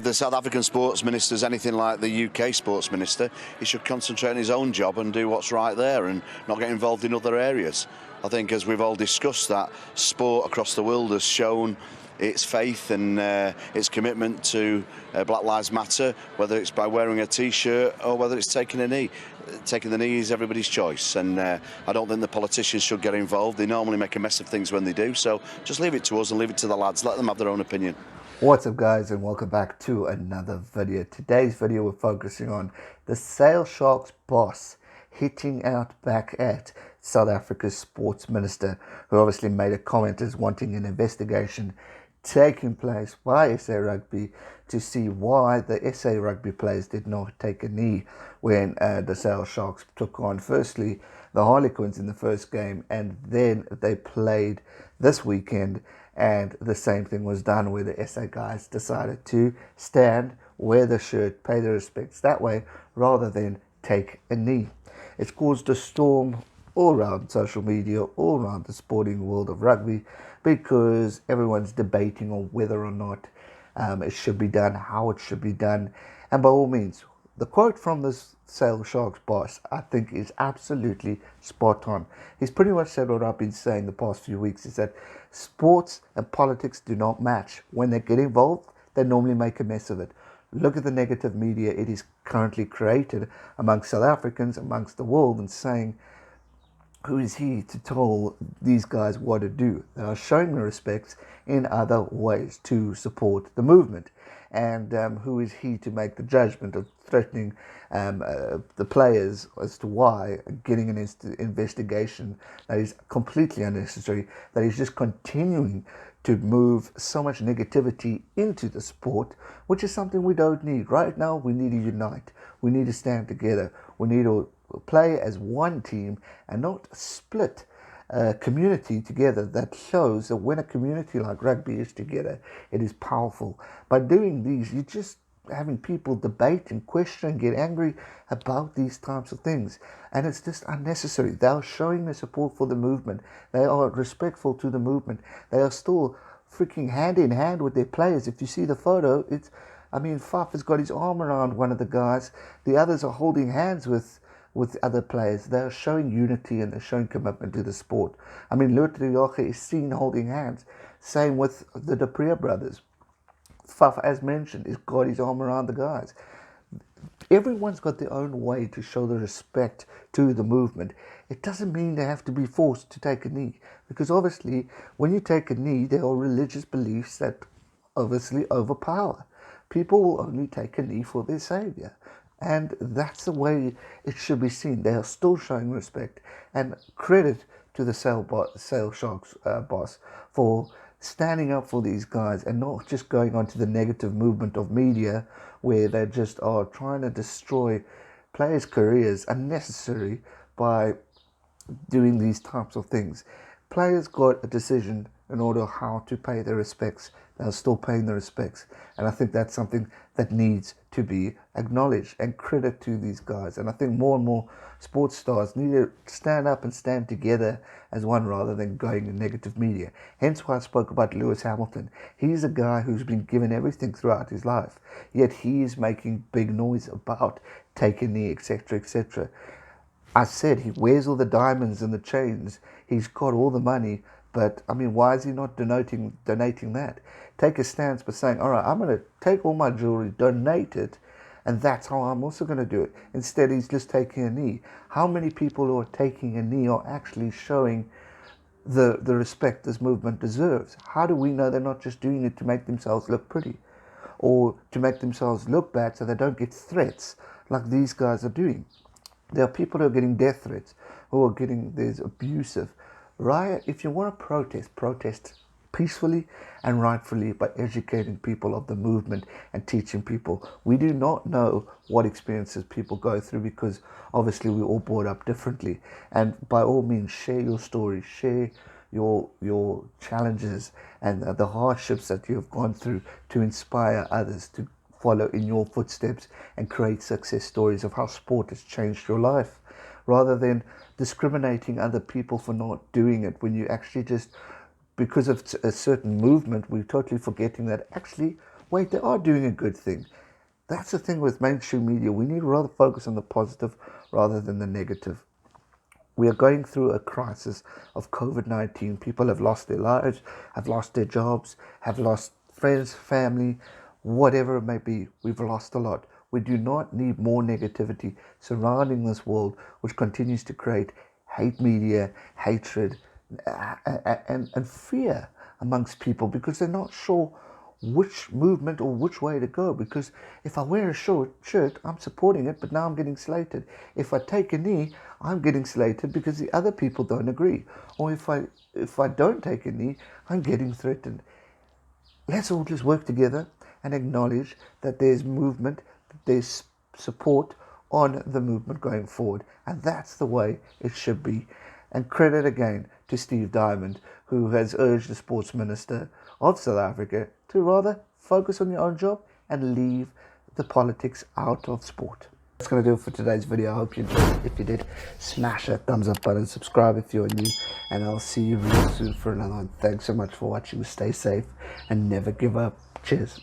if the South African sports minister is anything like the UK sports minister, he should concentrate on his own job and do what's right there and not get involved in other areas. I think, as we've all discussed, that sport across the world has shown its faith and its commitment to Black Lives Matter, whether it's by wearing a T-shirt or whether it's taking a knee. Taking the knee is everybody's choice, and I don't think the politicians should get involved. They normally make a mess of things when they do, so just leave it to us and leave it to the lads. Let them have their own opinion. What's up, guys, and welcome back to another video. Today's video we're focusing on the Sale Sharks boss hitting out back at South Africa's sports minister, who obviously made a comment as wanting an investigation taking place by SA Rugby to see why the SA Rugby players did not take a knee when the Sale Sharks took on firstly the Harlequins in the first game, and then they played this weekend and the same thing was done where the SA guys decided to stand, wear the shirt, pay their respects that way rather than take a knee. It's caused a storm all around social media, all around the sporting world of rugby, because everyone's debating on whether or not it should be done, how it should be done. And by all means, the quote from this Sale Sharks boss, I think, is absolutely spot on. He's pretty much said what I've been saying the past few weeks, is that sports and politics do not match. When they get involved, they normally make a mess of it. Look at the negative media it is currently created amongst South Africans, amongst the world, and saying, who is he to tell these guys what to do? They are showing the respects in other ways to support the movement. And who is he to make the judgment of threatening the players as to why, getting an investigation that is completely unnecessary, that is just continuing to move so much negativity into the sport, which is something we don't need. Right now, we need to unite. We need to stand together. We need to play as one team and not split a community together. That shows that when a community like rugby is together, it is powerful. By doing these, you're just having people debate and question and get angry about these types of things, and it's just unnecessary. They are showing their support for the movement. They are respectful to the movement. They are still freaking hand in hand with their players. If you see the photo, Faf has got his arm around one of the guys. The others are holding hands with other players. They're showing unity and they're showing commitment to the sport. Luther is seen holding hands. Same with the De Priya brothers. Faf, as mentioned, has got his arm around the guys. Everyone's got their own way to show the respect to the movement. It doesn't mean they have to be forced to take a knee, because obviously when you take a knee, there are religious beliefs that obviously overpower. People will only take a knee for their savior. And that's the way it should be seen. They are still showing respect, and credit to the Sale Sharks boss for standing up for these guys and not just going on to the negative movement of media where they just are trying to destroy players' careers unnecessary by doing these types of things. Players got a decision in order how to pay their respects. They're still paying their respects, and I think that's something that needs to be acknowledged, and credit to these guys. And I think more and more sports stars need to stand up and stand together as one rather than going in negative media. Hence why I spoke about Lewis Hamilton. He's a guy who's been given everything throughout his life, yet he is making big noise about taking the etc, etc. I said he wears all the diamonds and the chains. He's got all the money, but why is he not donating that? Take a stance by saying, all right, I'm going to take all my jewelry, donate it, and that's how I'm also going to do it. Instead, he's just taking a knee. How many people who are taking a knee are actually showing the respect this movement deserves? How do we know they're not just doing it to make themselves look pretty or to make themselves look bad so they don't get threats like these guys are doing? There are people who are getting death threats, who are getting this abusive. Riot, if you want to protest peacefully and rightfully by educating people of the movement and teaching people. We do not know what experiences people go through, because obviously we're all brought up differently. And by all means, share your story, share your challenges and the hardships that you have gone through to inspire others to follow in your footsteps and create success stories of how sport has changed your life, rather than discriminating other people for not doing it, when you actually just, because of a certain movement, we're totally forgetting that actually wait, they are doing a good thing. That's the thing with mainstream media. We need to rather focus on the positive rather than the negative. We are going through a crisis of COVID-19. People have lost their lives, have lost their jobs, have lost friends, family, whatever it may be. We've lost a lot. We do not need more negativity surrounding this world, which continues to create hate media, hatred, and fear amongst people because they're not sure which movement or which way to go. Because if I wear a short shirt, I'm supporting it, but now I'm getting slated. If I take a knee, I'm getting slated because the other people don't agree. Or if I don't take a knee, I'm getting threatened. Let's all just work together and acknowledge that there's movement, that there's support on the movement going forward. And that's the way it should be. And credit again to Steve Diamond, who has urged the Sports Minister of South Africa to rather focus on your own job and leave the politics out of sport. That's going to do it for today's video. I hope you enjoyed it. If you did, smash that thumbs up button, subscribe if you're new, and I'll see you real soon for another one. Thanks so much for watching. Stay safe and never give up. Cheers.